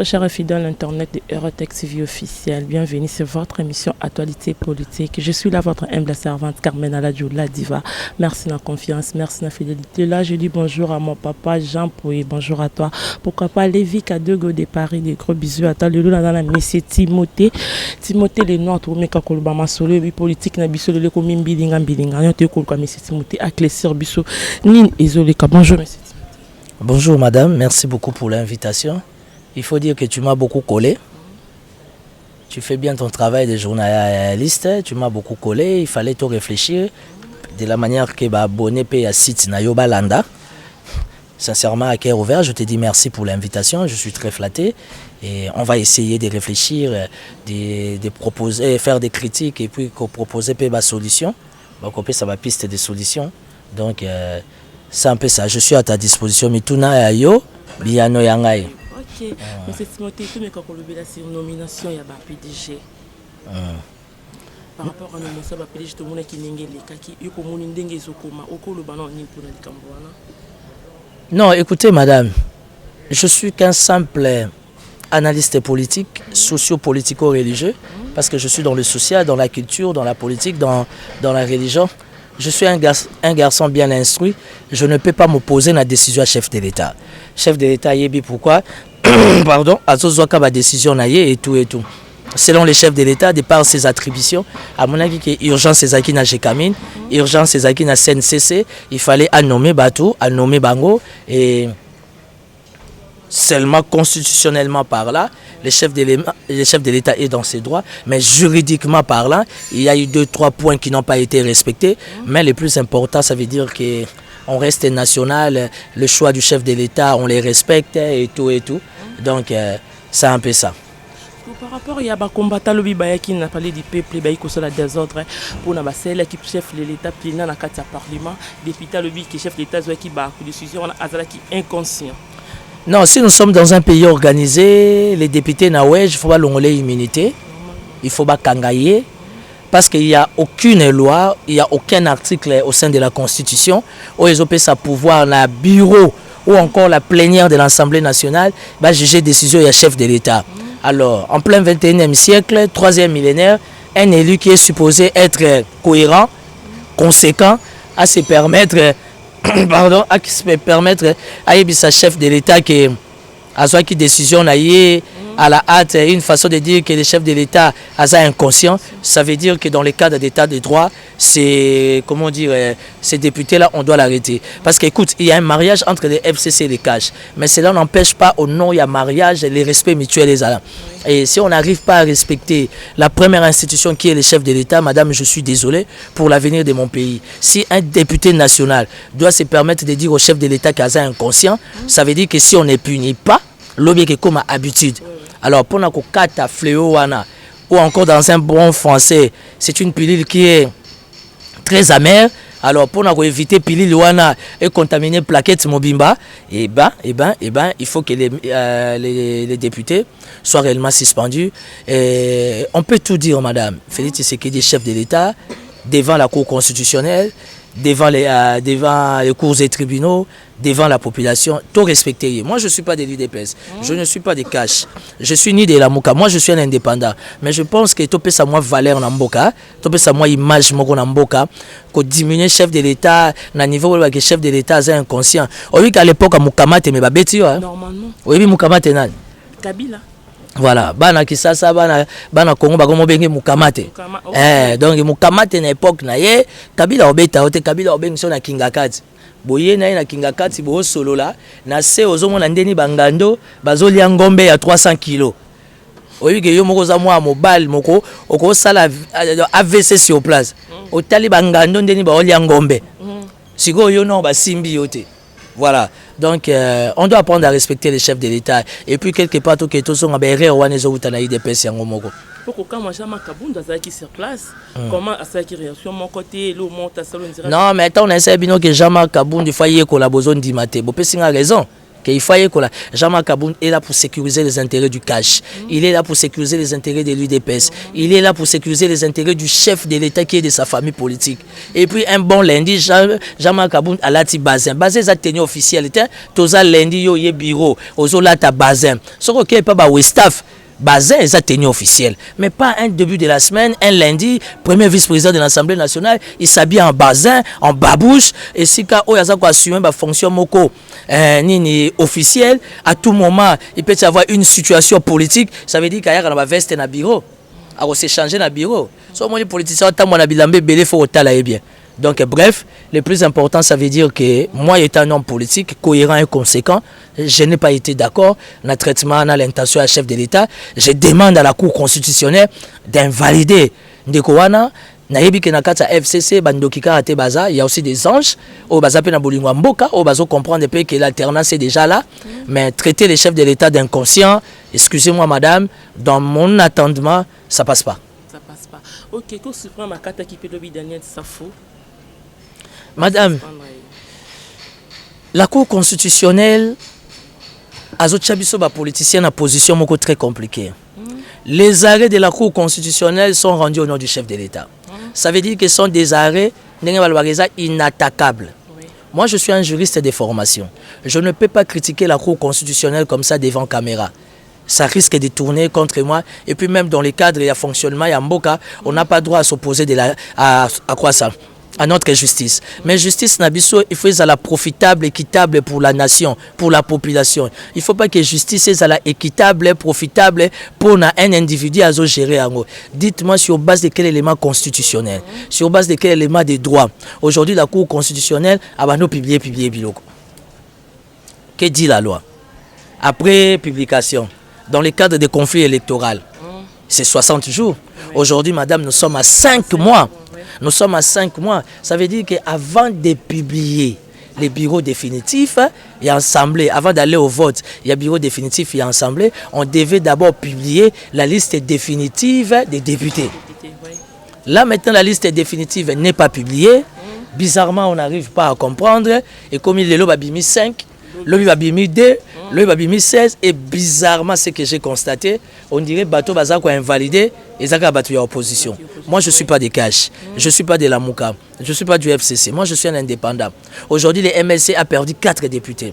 très cher et fidèle Internet de Eurotech TV officiel. Bienvenue sur votre émission Actualité politique. Je suis là, votre humble servante Carmen Aladjo, la diva. Merci de la confiance, merci de la fidélité. Là, je dis bonjour à mon papa Jean Pouy, bonjour à toi. Pourquoi pas Lévi Kadogo de Paris, des gros bisous à toi. Le loup dans la monsieur Timothée. Timothée, les noirs, tout le monde qui a ma solo, politique, na biso, le commis bilinga, bilinga. Yon te kolka, monsieur Timothée, acclessir biso. Nin, isolé, bonjour, monsieur Timothée. Bonjour madame, merci beaucoup pour l'invitation. Il faut dire que tu m'as beaucoup collé. Tu fais bien ton travail de journaliste, tu m'as beaucoup collé. Il fallait tout réfléchir de la manière que abonné paye à site Nayoba Landa. Sincèrement, à cœur ouvert, je te dis merci pour l'invitation. Je suis très flatté. Et on va essayer de réfléchir, de proposer, faire des critiques et puis proposer des solutions. Donc, ça va piste des solutions. Donc, c'est un peu ça. Je suis à ta disposition. Mituna Ayo, Biano Yangai. Ok. Monsieur Timothée, tu m'as sur nomination, il y a un PDG. Par rapport à la nomination, il y a un PDG, tout le monde qui n'est pas qui est comme un dengue zokoma. Oko le banon ni pour le Cambouana. Non, écoutez, madame, je suis qu'un simple analyste politique, socio-politico-religieux, parce que je suis dans le social, dans la culture, dans la politique, dans la religion. Je suis un garçon bien instruit. Je ne peux pas m'opposer à la décision à chef de l'État. Chef de l'État, pourquoi pardon, à la décision et tout et tout. Selon les chefs de l'État, de par ses attributions, à mon avis, qu'il y a urgence c'est qui na Gécamine, urgence c'est qui na CNCC, il fallait nommer Batou, nommer Bango et seulement constitutionnellement parlant, le chef de l'État est dans ses droits, mais juridiquement parlant, il y a eu 2-3 points qui n'ont pas été respectés. Mais le plus important, ça veut dire qu'on reste national, le choix du chef de l'État, on les respecte et tout et tout. Donc, c'est un peu ça. Par rapport à des combattants qui n'a parlé du peuple, qui sont la désordre pour la qui chef de l'État, qui dans le Parlement, député qui chef de l'État qui a une décision qui est inconscient. Non, si nous sommes dans un pays organisé, les députés il faut pas l'ongler immunité, il faut pas kangayer, parce qu'il n'y a aucune loi, il n'y a aucun article au sein de la Constitution où ils ont sa pouvoir, le bureau ou encore la plénière de l'Assemblée nationale, juger décision et chef de l'État. Alors, en plein 21e siècle, 3e millénaire, un élu qui est supposé être cohérent, conséquent, à se permettre pardon, à qui se permettre à sa chef de l'État qui a qui décision à la hâte, une façon de dire que le chef de l'État est inconscient. Ça veut dire que dans le cadre d'état de droit, c'est comment dire, ces députés-là, on doit l'arrêter. Parce qu'écoute, il y a un mariage entre les FCC et les CAJ, mais cela n'empêche pas, au nom, il y a mariage et les respects mutuels les uns. Et si on n'arrive pas à respecter la première institution qui est le chef de l'État, madame, je suis désolé pour l'avenir de mon pays. Si un député national doit se permettre de dire au chef de l'État qu'il est inconscient, ça veut dire que si on ne punit pas, l'objet est comme habitude. Alors, pour nous kata fléau ou encore dans un bon français, c'est une pilule qui est très amère. Alors, pour nous éviter pilule wana et contaminer plaquettes mobimba, il faut que les députés soient réellement suspendus. Et on peut tout dire, madame. Félix Tshisekedi, chef de l'État, devant la Cour constitutionnelle, devant les cours et tribunaux, devant la population, tout respecter. Moi, je ne suis pas de l'UDPS, je ne suis pas de cash, je suis ni de la Mouka, moi je suis un indépendant. Mais je pense que tout peut ça moi valeur dans Mboka, tout peut ça moi image dans Mboka, que diminuer chef de l'État, na niveau où le chef de l'État est inconscient. Oui, qu'à l'époque, Moukamate, mais babeti, normalement. Oui, Moukamate, Kabila. Voilà, bana Kisasa, bana Congo, bagomo bengi Mukamate. Donc Mukamate na époque na ye, Kabila obeta, Kabila obengi so na Kingakati. Boye na Kingakati bo solo la, na se ozomona ndeni bangando, bazolia ngombe ya 300 kg. Oyi ke yo moko za mwa mobile moko, oko sala AVC sur place. Otali bangando ndeni ba olia ngombe. Siko yo no ba simbi yote. Voilà, donc on doit apprendre à respecter les chefs de l'État. Et puis quelque part, tout que tout son abéré ou anézo ou tanaï des pèses en gomoko. Pourquoi moi j'ai ma kaboun dans qui sur place? Comment à ça qui réaction mon côté, l'eau monte à salon. Non, mais attends, on essaie bien que jamais kaboun du foyer qu'on a besoin d'y mater. Bon, c'est une raison. qu'il faut que Jean-Marc Aboun est là pour sécuriser les intérêts du cash. Il est là pour sécuriser les intérêts de l'UDPS. Il est là pour sécuriser les intérêts du chef de l'État qui est de sa famille politique. Et puis un bon lundi, Jean-Marc Aboun a lati Bazin. Bazin est tenu officiel. Toza lundi yo ye bureau. Ozo lata Bazin. Ce qui est pas ba staff. Bazin est tenu officiel. Mais pas un début de la semaine, un lundi, premier vice-président de l'Assemblée nationale, il s'habille en bazin, en babouche. Et si quand il y a assumer la fonction moko officielle, à tout moment, il peut y avoir une situation politique. Ça veut dire qu'il y a une veste dans le bureau. Alors c'est changé dans le bureau. Si les politiciens ont il faut bien. Donc bref, le plus important, ça veut dire que moi, étant un homme politique, cohérent et conséquent, je n'ai pas été d'accord dans le traitement, dans l'intention à chef de l'État. Je demande à la Cour constitutionnelle d'invalider Ndekowana. Nayebi Kenakata FCC, Bandokika Ate Baza, il y a aussi des anges. Au Baza Pena Bolingwa Mboka, au Bazo comprendre que l'alternance est déjà là. Mais traiter les chefs de l'État d'inconscients, excusez-moi madame, dans mon attendement, ça passe pas. Ça passe pas. Ok, quand tu prends ma carte qui peut le Daniel Safo. Madame, la Cour constitutionnelle a des politiciens en position très compliquée. Les arrêts de la Cour constitutionnelle sont rendus au nom du chef de l'État. Ça veut dire que ce sont des arrêts inattaquables. Oui. Moi, je suis un juriste de formation. Je ne peux pas critiquer la Cour constitutionnelle comme ça devant caméra. Ça risque de tourner contre moi. Et puis même dans les cadres, il y a fonctionnement, il y a Mboka, on n'a pas droit à s'opposer à quoi ça? À notre justice. Mais justice Nabiso, il faut qu'elle soit profitable, équitable pour la nation, pour la population. Il ne faut pas que justice soit équitable, profitable pour un individu à gérer. Dites-moi sur base de quel élément constitutionnel, sur base de quel élément des droits. Aujourd'hui, la Cour constitutionnelle a publié biloko. Que dit la loi? Après publication, dans le cadre des conflits électoraux, c'est 60 jours. Aujourd'hui, madame, nous sommes à 5 mois. Nous sommes à 5 mois. Ça veut dire qu'avant de publier les bureaux définitifs et assemblés, avant d'aller au vote, il y a bureau définitif et assemblée, on devait d'abord publier la liste définitive des députés. Là, maintenant, la liste définitive n'est pas publiée. Bizarrement, on n'arrive pas à comprendre. Et comme il est là, il a mis 5, l'autre a mis 2, l'autre a mis 16. Et bizarrement, ce que j'ai constaté, on dirait que Bato Bazako a invalidé et Zaka Bato a opposition. Moi, je ne suis pas de Cash, je ne suis pas de la Mouka, je ne suis pas du FCC. Moi, je suis un indépendant. Aujourd'hui, le MLC a perdu 4 députés.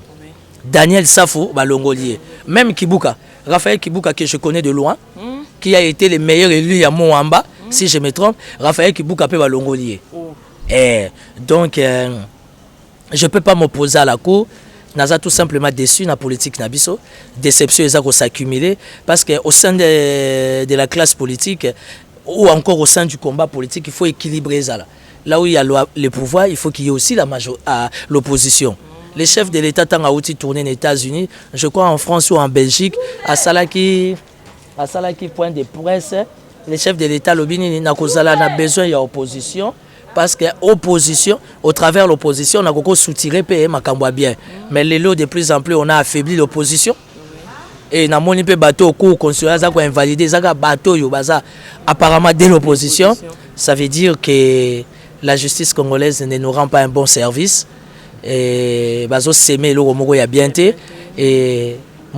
Daniel Safo, Balongolier. Même Kibuka, Raphaël Kibuka, que je connais de loin, qui a été le meilleur élu à Moamba, si je me trompe, Raphaël Kibuka peut Balongolier. Donc, je ne peux pas m'opposer à la Cour. Nous tout simplement déçu dans la politique Nabiso. Déception est s'accumuler parce qu'au sein de la classe politique ou encore au sein du combat politique, il faut équilibrer ça. Là où il y a le pouvoir, il faut qu'il y ait aussi l'opposition. Les chefs de l'État ont outil tourné aux États-Unis, je crois en France ou en Belgique, à Salaki point de presse, les chefs de l'État ont besoin de l'opposition. Parce que opposition, au travers de l'opposition, on a beaucoup soutiré bien. Mais les lots de plus en plus, on a affaibli l'opposition. Et on a mon bateau au cours constitutionnel, on a invalidé les bateaux apparemment dès l'opposition. Ça veut dire que la justice congolaise ne nous rend pas un bon service. Et moi,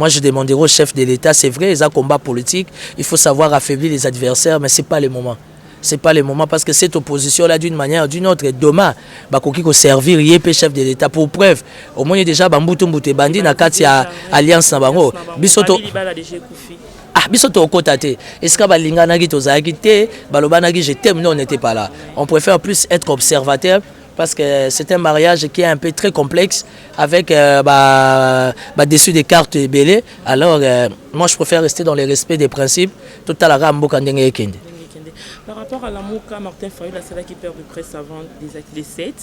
je demanderai au chef de l'État, c'est vrai, ils ont un combat politique, il faut savoir affaiblir les adversaires, mais ce n'est pas le moment. Ce n'est pas le moment parce que cette opposition-là, d'une manière ou d'une autre, demain, il faut servir le chef de l'État pour preuve. Au moins, il y a déjà Bamboutou Bandi dans la alliance. Ah, bisoto kotate. Est-ce que balinga nagi tozaki te, baloba nagi je t'aime, non, on n'était pas là. On préfère plus être observateur parce que c'est un mariage qui est un peu très complexe avec dessus des cartes belées. Alors, moi, je préfère rester dans le respect des principes. Tout à l'heure, mboka ndenge ekende. Par rapport à la Mouka, Martin Fayulu, c'est là qui perd de presse avant les 7.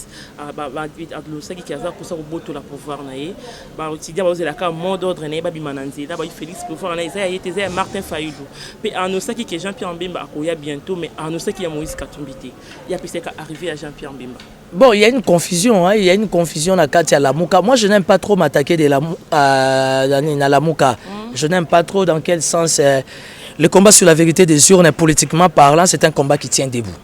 Qui a pour ça au la pouvoir naé. Aussi dire que la mot d'ordre n'est pas bimananzi. Là, Félix pouvoir naé. Ça a été Martin Fayulu. Puis Anosaki qui est Jean-Pierre Mbemba a bientôt, mais Anosaki a Moïse Katumbité. Il y a peut-être arrivé à Jean-Pierre Mbemba. Bon, il y a une confusion, hein. Il y a une confusion à la Mouka. Moi, je n'aime pas trop m'attaquer à la Mouka. Je n'aime pas trop dans quel sens. Le combat sur la vérité des urnes, politiquement parlant, c'est un combat qui tient debout.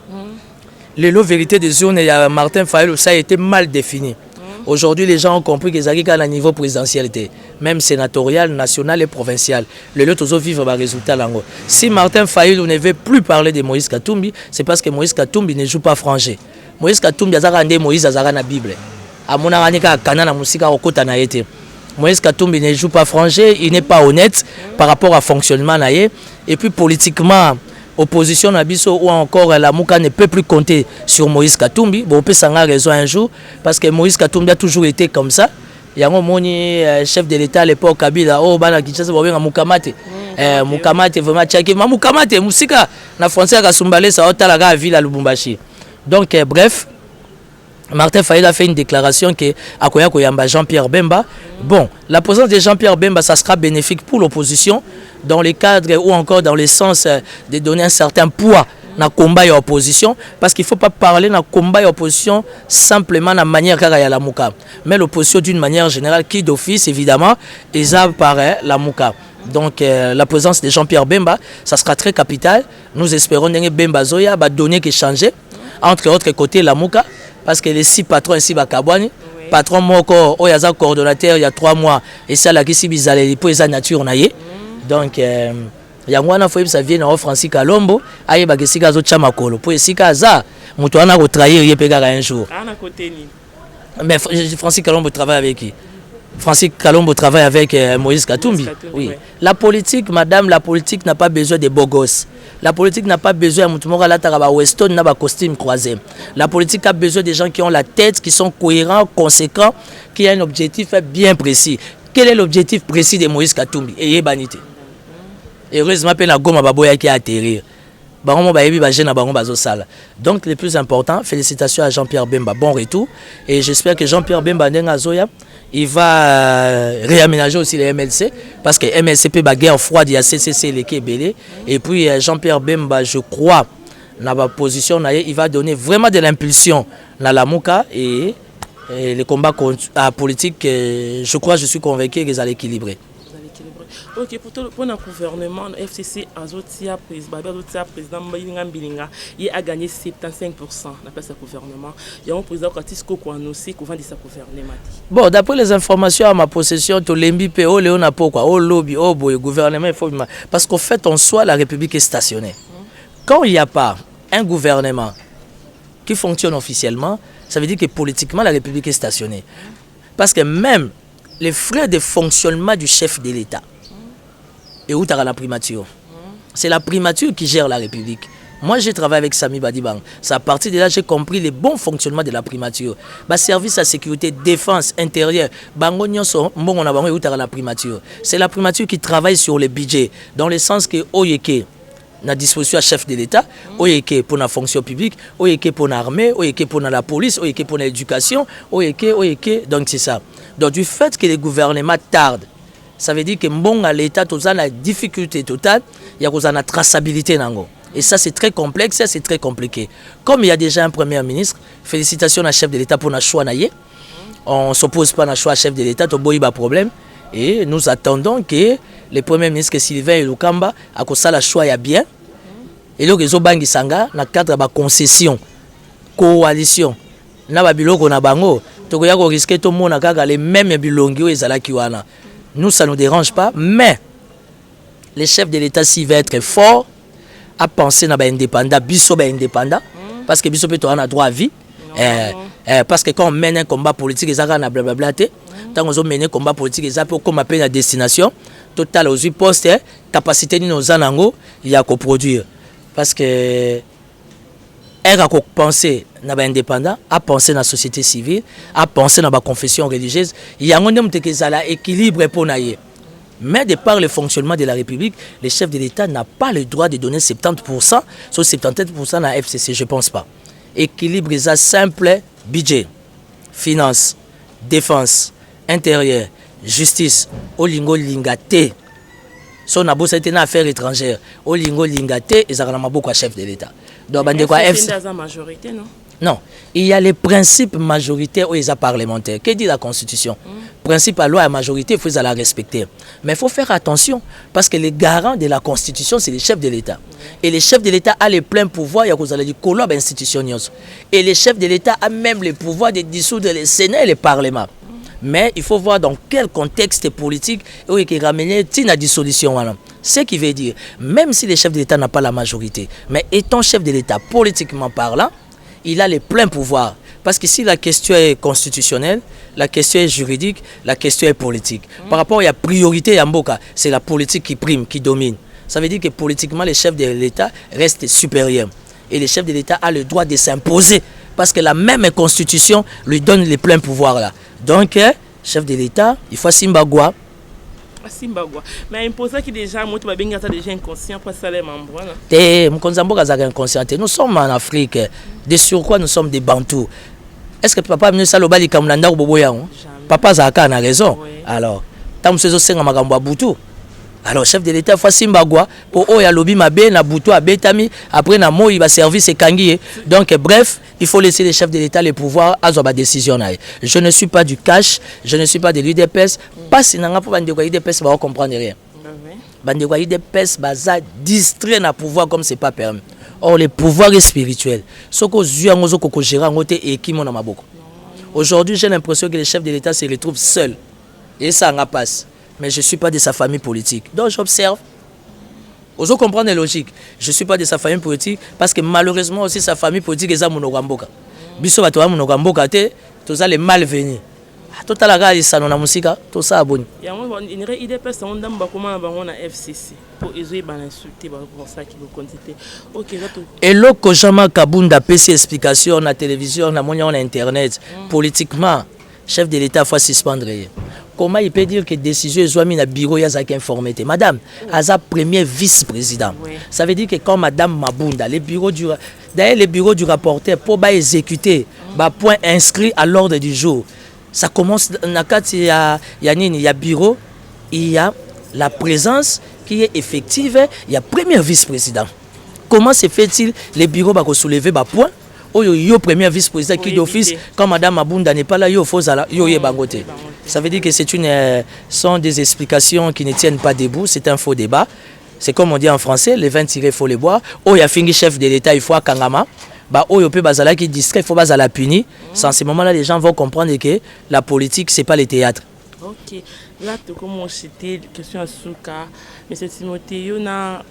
Le lot vérité des urnes, il y a Martin Fayulu, ça a été mal défini. Aujourd'hui, les gens ont compris qu'ils arrivent à un niveau présidentialité, même sénatorial, national et provincial. Le lot toujours vivre par résultat là. Si Martin Fayulu ne veut plus parler de Moïse Katumbi, c'est parce que Moïse Katumbi ne joue pas frangé. Moïse Katumbi a rendu Moïse à la Bible. À mon avis, Kana na musika okota na été. Moïse Katumbi ne joue pas frangé, il n'est pas honnête par rapport au fonctionnement na ye. Et puis politiquement, opposition Nabiso ou encore la Mouka ne peut plus compter sur Moïse Katumbi. Bon, on peut s'en avoir raison un jour parce que Moïse Katumbi a toujours été comme ça. Il y a un chef de l'État à l'époque, Kabila, oh, bana Kinshasa, Moukamate. Moukamate, vraiment, tchaki. Moukamate, Moussika, na français, Kasumbale, ça a la ville à Lubumbashi. Donc, bref. Martin Fayulu a fait une déclaration que Akoya Koyamba Jean-Pierre Bemba. Bon, la présence de Jean-Pierre Bemba, ça sera bénéfique pour l'opposition dans le cadre ou encore dans le sens de donner un certain poids dans le combat et l'opposition. Parce qu'il ne faut pas parler dans le combat et l'opposition simplement de la manière qu'il y a la Mouka. Mais l'opposition d'une manière générale qui d'office, évidemment, est par la Mouka. Donc la présence de Jean-Pierre Bemba, ça sera très capital. Nous espérons que Bemba Zoya va donner que changer. Entre autres côté la Mouka. Parce que les 6 patrons ici, Bakabouani, patron Moko, Oyaza coordonnateur il y a 3 mois, et ça, là, qui s'est bizarre, pour les nature, donc, il y a un fois, ça vient en Francis Kalombo, aïe, Bagesika Zochamakolo, pour essayer Kaza, Moutouana va trahir, il y a un jour. Mais Francis Kalombo travaille avec qui? Francis Kalombo travaille avec Moïse Katumbi. Oui. La politique, madame, la politique n'a pas besoin de beaux gosses. La politique n'a pas besoin de Weston, de costume croisé. La politique a besoin de gens qui ont la tête, qui sont cohérents, conséquents, qui ont un objectif bien précis. Quel est l'objectif précis de Moïse Katumbi? Et banité. Heureusement, il y a un Goma Baboya qui a atterri. Donc le plus important, félicitations à Jean-Pierre Bemba, bon retour. Et j'espère que Jean-Pierre Bemba il va réaménager aussi les MLC, parce que MLC peut la guerre froide, il y a CCC qui est belé. Et puis Jean-Pierre Bemba, je crois, dans la position, il va donner vraiment de l'impulsion dans la Mouka et les combats politiques, je crois, je suis convaincu qu'ils allaient équilibrer. Ok, pour le gouvernement, le FCC président Mbilinga, il a gagné 75% la place du gouvernement. Il y a un président qui a annoncé qu'il va dire gouvernement. Bon, d'après les informations à ma possession, tout l'MBP, au Léon Apoka, au lobby, au gouvernement, il faut. Parce qu'en fait, en soi, la République est stationnée. Quand il n'y a pas un gouvernement qui fonctionne officiellement, ça veut dire que politiquement, la République est stationnée. Parce que même les frais de fonctionnement du chef de l'État, et où tu as la primature. C'est la primature qui gère la République. Moi, j'ai travaillé avec Sami Badibang. C'est à partir de là que j'ai compris le bon fonctionnement de la primature. Service à sécurité, défense, intérieur. C'est la primature qui travaille sur le budget. Dans le sens que Oyeke, na disposition à chef de l'État, Oyeke pour la fonction publique, Oyeke pour l'armée, Oyeke pour la police, Oyeke pour l'éducation, Oyeke. Donc c'est ça. Donc du fait que les gouvernements tardent, ça veut dire que à l'État, tout ça, a une difficulté totale, il y a une traçabilité. Et ça, c'est très complexe, ça, c'est très compliqué. Comme il y a déjà un Premier ministre, félicitations à chef de l'État pour le choix. On ne s'oppose pas au choix chef de l'État, il y a un problème. Et nous attendons que le Premier ministre Sylvain Ilukamba a fait le choix bien. Et donc, ils ont bangi sanga dans le cadre de la concession, coalition. Na biloko na bango, tokoya ko risquer tout le monde à les mêmes bilongi ezalaki wana. Nous, ça ne nous dérange pas, mais le chef de l'État, s'il veut être fort, à penser à l'indépendant, indépendant, parce que Bisso peut avoir droit à vie. Parce que quand on mène un combat politique, ils ont blablabla. Quand on mène un combat politique, ils ont comme appel à destination. Total aux postes, capacité de nos anango, il y a qu'à produire. Parce que elle a pensé à l'indépendant, à penser à la société civile, à penser à la confession religieuse. Il y a un équilibre pour naïe. Mais de par le fonctionnement de la République, le chef de l'État n'a pas le droit de donner 70%, sur 77% à la FCC, je ne pense pas. Équilibre, c'est simple, budget, finance, défense, intérieur, justice, olingo lingate. Son abo c'était une affaire étrangère. Olingo lingate, ils ont beaucoup à chef de l'État. Donc, majorité, non? Non. Il y a les principes majoritaires où ils sont parlementaires. Que dit la Constitution? principe à loi à majorité, il faut la respecter. Mais il faut faire attention, parce que les garants de la Constitution, c'est les chefs de l'État. Et les chefs de l'État ont le plein pouvoir, il y a des colobes institutionnels. Et les chefs de l'État ont même le pouvoir de dissoudre le Sénat et le Parlement. Mais il faut voir dans quel contexte politique il est ramené la dissolution. Ce qui veut dire, même si les chefs de l'État n'ont pas la majorité, mais étant chef de l'État politiquement parlant, il a le plein pouvoir. Parce que si la question est constitutionnelle, la question est juridique, la question est politique. Par rapport à la priorité à Mboka, c'est la politique qui prime, qui domine. Ça veut dire que politiquement, les chefs de l'État restent supérieurs. Et les chefs de l'État ont le droit de s'imposer. Parce que la même constitution lui donne les pleins pouvoirs là. Donc, chef de l'État, il faut Simbagwa. Simbagwa. Mais imposer qui déjà, moi, tu vas bien déjà inconscient pour ça les membres. Nous sommes en Afrique. De surcroît, nous sommes des Bantous. Est-ce que papa nous salobali comme l'anda ou boboya? Papa Zaka a raison. Alors, tam se zo magambo butu. Alors chef de l'État faut Simbagwa pour oya lobby mabe na butu a betami après na moi il va service et kangié. Donc bref, il faut laisser les chefs de l'État le pouvoir à la décision. Je ne suis pas du cash, je ne suis pas de l'UDPS. Pas si nanga pour bande de l'UDPS va comprendre rien. Bande de l'UDPS baza distrait na pouvoir comme c'est pas permis. Or, le pouvoir est spirituel. Aujourd'hui, j'ai l'impression que les chefs de l'État se retrouvent seuls. Et ça en passe. Mais je ne suis pas de sa famille politique. Donc, j'observe. Vous comprenez la logique. Je ne suis pas de sa famille politique parce que malheureusement aussi sa famille politique est monogamboka. Biso batoa monogamboka te, tout ça les malvenus. Tout à la ça na musika, tout ça abonné. Il y a une IDPS on damba comment on a FCC pour ils ban insulter pour ça qui vous quantité. OK, et le Kojama Kabunda PC explication na télévision na monia on internet politiquement chef de l'État faut suspendre. Comment il peut dire que décision est soit mis na bureau ya zaki informé madame aza premier vice-président. Ça veut dire que quand madame Mabunda le bureau du d'ailleurs le bureau du rapporteur pour ba exécuter ba point inscrit à l'ordre du jour. Ça commence il y a bureau, il y a la présence qui est effective, il y a premier vice-président. Comment se fait-il les bureaux va soulever ba point au premier vice-président qui d'office quand madame Mabunda n'est pas là, yo fozala yo bangote. Ça veut dire que c'est sont des explications qui ne tiennent pas debout, c'est un faux débat. C'est comme on dit en français, les vins tirés faut les boire. Oh, il y a fini chef de l'État, il faut à Kangama. Bah, oh, bazala qui distrait, il faut bazala puni. Sans ces moments-là, les gens vont comprendre que la politique, c'est pas le théâtre. Ok. Là, tu commences c'était question à Souka. Mais c'est Timothée, il y a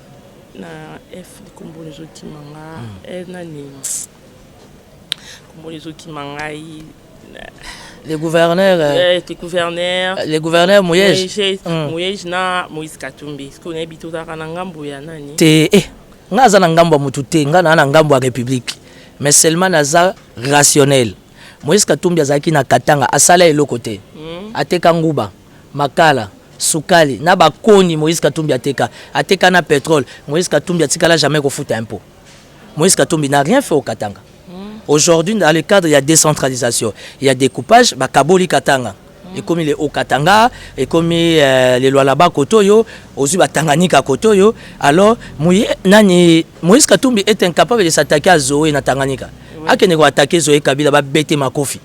F, comme les autres qui mangent. Comme les autres qui mangent. Les gouverneurs. Les gouverneurs, Mouyej na Moïse Katumbi. Est-ce qu'on est habitué à Nangambo ya nani? Nga za Nangambo mutute, nga na Nangambo République. Mais seulement naza rationnel. Moïse Katumbi azaki na Katanga asala eloko te. Ateka nguba, makala, sukali, na bakoni Moïse Katumbi ateka na pétrole. Moïse Katumbi atikala jamais ko futa impôt. Moïse Katumbi n'a rien fait au Katanga. Aujourd'hui, dans le cadre, il y a décentralisation. Il y a découpage, Kaboli Katanga. Et comme il est au Katanga, et comme les lois là-bas, Kotoyo, aussi Tanganyika Kotoyo, alors Moïse Katumbi est incapable de s'attaquer à Zoé na Tanganyika. A qui ne va attaquer Zoé Kabila, va bêter Makofi.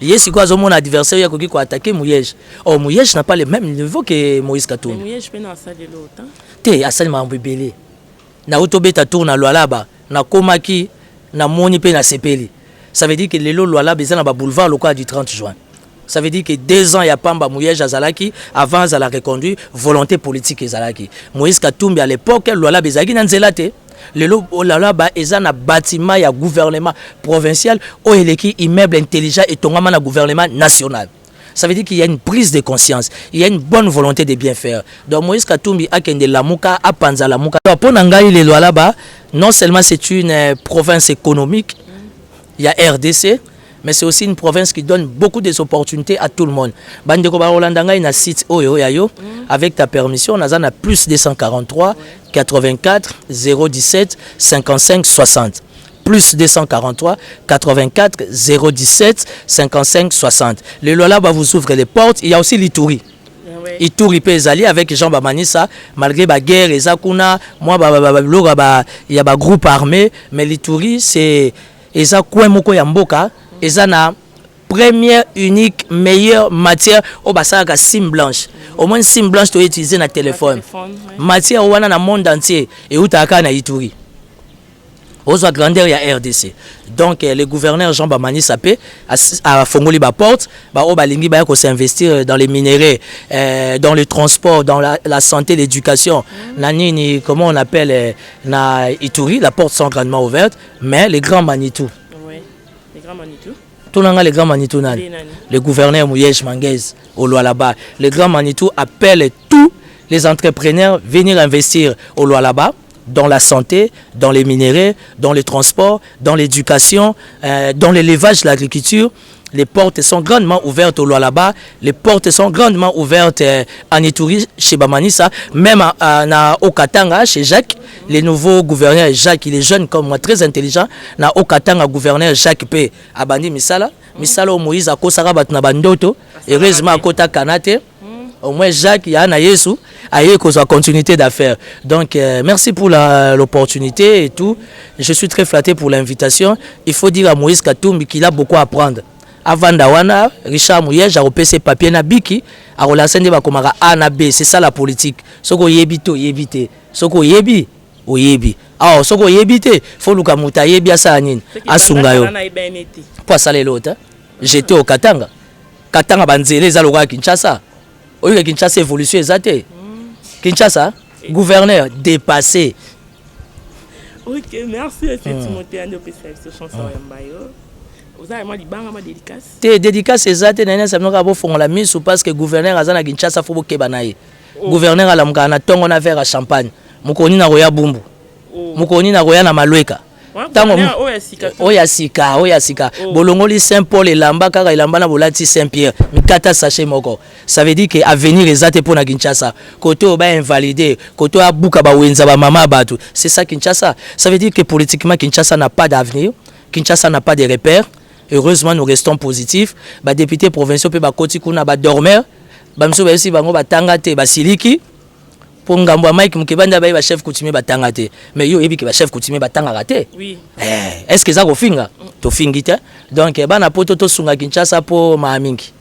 Yes, quoi, mon adversaire, il a attaqué Mouyej. Oh, Mouyej n'a pas le même niveau que Moïse Katumbi. Mouyej peut en salle de l'autre. Té, Assal m'a embébélé. Na Otobeta tourne à loi là-bas, na Komaki. Na moni pe na sepeli. Ça veut dire que les lois là besoin na boulevard local du 30 juin. Ça veut dire que 2 ans il y a Pamba Mouyej Azalaki avant à la reconduire volonté politique Azalaki. Moïse Katumbi à l'époque loi là besoin na nzelate. Les lois là ba ezana bâtiment ya gouvernement provincial o eleki immeuble intelligent et tongama na gouvernement national. Ça veut dire qu'il y a une prise de conscience, il y a une bonne volonté de bien faire. Donc Moïse Katumbi a kende lamuka a panza lamuka. Pour nangai les lois là-bas, non seulement c'est une province économique, il y a RDC, mais c'est aussi une province qui donne beaucoup d'opportunités à tout le monde. Bandeko ba Rolandanga ina site oyo yayo avec ta permission, on a plus 243 84 017 55 60. Plus 243 84 017 55 60. Le Lola va vous ouvrir les portes. Il y a aussi l'Ituri. Ituri peut aller avec Jean Bamanissa malgré la guerre et Zakuna. Moi, il y a un groupe armé, mais l'Ituri c'est Eza Kouemoko Yamboka. Eza na première, unique, meilleure matière au bassin de sim blanche. Au moins sim blanche tu utiliser na téléphone. Matière wana na monde entier et où t'as na Ituri. Aux grandeur il y a RDC. Donc le gouverneur Jean Bamani Sapé a fongoli ba porte, ba o balingi ba ko s'investir dans les minéraux, dans le transport, dans la santé, l'éducation. Nani comment on appelle na Ituri, la porte sont grandement ouvertes, mais les grands Manitou. Oui. Les grands Manitou. Tout le monde les grands Manitou nani. Le gouverneur Mouyej Manguez au Lualaba. Les grands Manitou appellent tous les entrepreneurs venir investir au Lualaba. Dans la santé, dans les minéraux, dans les transports, dans l'éducation, dans l'élevage, l'agriculture. Les portes sont grandement ouvertes au Lualaba. Les portes sont grandement ouvertes en Ituri, chez Bamanissa, même au Katanga, chez Jacques. Les nouveaux gouverneurs, Jacques, il est jeune comme moi, très intelligent. Au Katanga, gouverneur Jacques P. Abandi Misala. Misala au Moïse, à Kosarabat Nabandoto. Heureusement, à Kota Kanate. Au moins, Jacques, il y a un Yesu, il y a continuité d'affaires. Donc, merci pour l'opportunité et tout. Je suis très flatté pour l'invitation. Il faut dire à Moïse Katoumbi qu'il a beaucoup à apprendre. Avant Dawana, Richard Mouyej a repéré ses papiers na Biki, a relancé des bakomara A na B. C'est ça la politique. Soko yebito yebite. Soko yebi o yebi. Ah, soko yebite. Faut luka muta yebi asa anin. Asungayo. Pas ça les l'autre. J'étais au Katanga. Katanga banzele za loka Kinshasa. Oui, Kinshasa évolution exacte. Kinshasa, gouverneur dépassé. Ok, merci. C'est Timothée Ando PCF, ce chanson Yambayo. Vous avez moi ma dédicace. Tes dédicaces exactes, nana ça n'a pas fond la mise parce que gouverneur azana Kinshasa faut que banaye. Gouverneur ala mkana tongo na verre à champagne. Mukoni na roya bumbu. Mukoni na roya na malweka. Oya sika. Bolongoli Saint-Paul et Lamba kaka Lamba na bolati Saint-Pierre. Mikata sachet moko. Ça veut dire que avenir ezate pour na Kinshasa. Côté ba invalidé, côté abuka ba wenza ba mama batu. C'est ça Kinshasa. Ça veut dire que politiquement Kinshasa n'a pas d'avenir. Kinshasa n'a pas de repères. Heureusement nous restons positifs. Ba député provinciaux pe ba koti kuna ba dormeur. Ba mso ba esi bango ba tangate ba siliki. Pour ngambo Mike mukebanda ba chef coutumier batanga te mais yo ebi ke ba chef coutumier batanga te oui est-ce que ça ko finga to fingita donc bana poto to sunga Kinshasa po ma mingi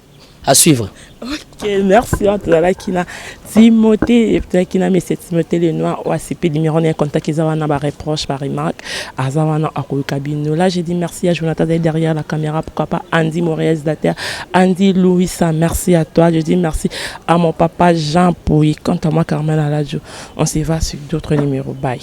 à suivre. Ok, merci à toi là qui na Timothée et peut-être qui na mais c'est Timothée le noir ou ACP numéro on est contact ils ont ba reproche par remarque azawana akokabino là j'ai dit merci à Jonathan derrière la caméra pourquoi pas Andy Moraes Dater Andy Louisa merci à toi je dis merci à mon papa Jean Pouy quant à moi Carmen Aladjo on se va sur d'autres numéros bye.